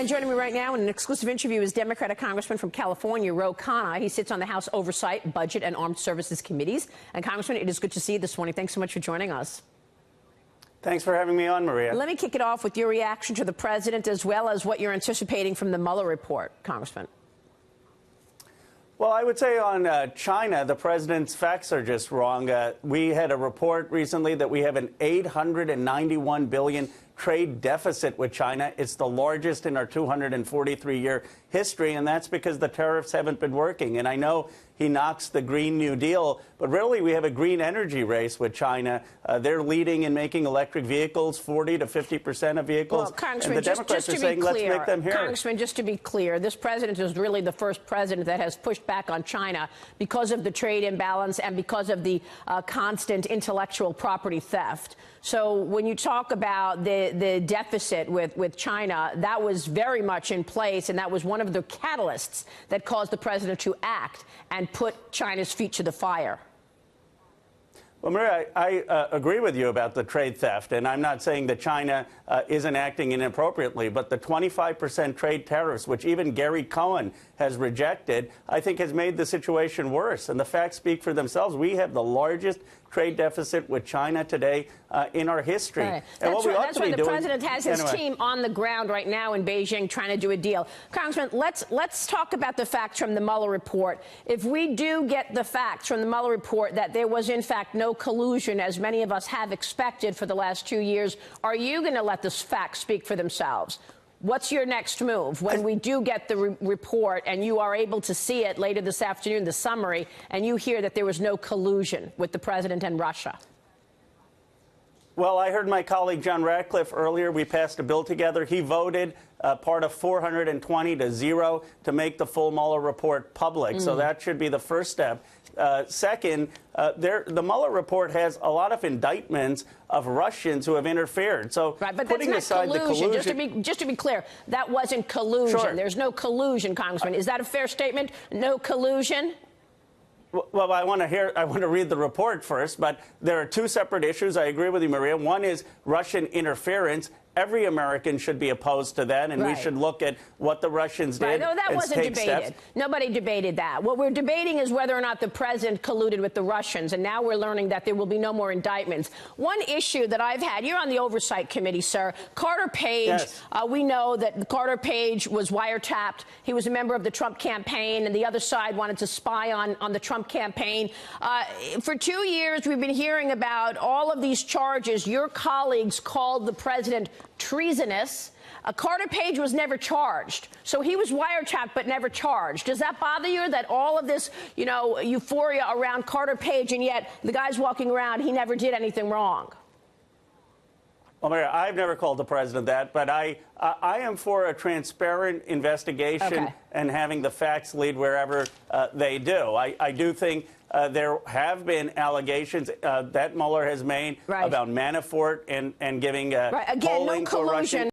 And joining me right now in an exclusive interview is Democratic Congressman from California, Ro Khanna. He sits on the House Oversight, Budget, and Armed Services Committees. And Congressman, it is good to see you this morning. Thanks so much for joining us. Thanks for having me on, Maria. Let me kick it off with your reaction to the president as well as what you're anticipating from the Mueller report, Congressman. Well, I would say on China, the president's facts are just wrong. We had a report recently that we have an $891 billion trade deficit with China. It's the largest in our 243-year history, and that's because the tariffs haven't been working. And I know he knocks the Green New Deal, but really we have a green energy race with China. They're leading in making electric vehicles, 40 to 50% of vehicles. Well, Congressman, and the Democrats are saying, let's make them here. Congressman, just to be clear, this president is really the first president that has pushed back on China because of the trade imbalance and because of the constant intellectual property theft. So when you talk about the deficit with China, that was very much in place, and that was one of the catalysts that caused the president to act and put China's feet to the fire. Well, Maria, I agree with you about the trade theft, and I'm not saying that China isn't acting inappropriately, but the 25% trade tariffs, which even Gary Cohn has rejected, I think has made the situation worse. And the facts speak for themselves. We have the largest trade deficit with China today in our history. Right. And what we ought that's to be why the doing, president has his team on the ground right now in Beijing trying to do a deal. Congressman, let's talk about the facts from the Mueller report. If we do get the facts from the Mueller report that there was, in fact, no collusion, as many of us have expected for the last 2 years, are you going to let the facts speak for themselves? What's your next move when we do get the report and you are able to see it later this afternoon, the summary, and you hear that there was no collusion with the president and Russia? Well, I heard my colleague John Ratcliffe earlier. We passed a bill together. He voted part of 420 to 0 to make the full Mueller report public. So that should be the first step. Second, the Mueller report has a lot of indictments of Russians who have interfered. So right, but putting that's not aside collusion. the collusion, Just to be clear, that wasn't collusion. Sure. There's no collusion, Congressman. Is that a fair statement? No collusion? well, I want to read the report first, but there are two separate issues. I agree with you, Maria. One is Russian interference. Every American should be opposed to that, and we should look at what the Russians did. No, that wasn't debated. Nobody debated that. What we're debating is whether or not the president colluded with the Russians, and now we're learning that there will be no more indictments. One issue that I've had, you're on the Oversight Committee, sir. Carter Page, yes. We know that Carter Page was wiretapped. He was a member of the Trump campaign, and the other side wanted to spy on the Trump campaign. For 2 years, we've been hearing about all of these charges. Your colleagues called the president treasonous. Carter Page was never charged. So he was wiretapped but never charged. Does that bother you that all of this, euphoria around Carter Page, and yet the guy's walking around, he never did anything wrong? Well, Maria, I've never called the president that, but I am for a transparent investigation and having the facts lead wherever they do. I do think there have been allegations that Mueller has made about Manafort and giving Again, polling no to a Russian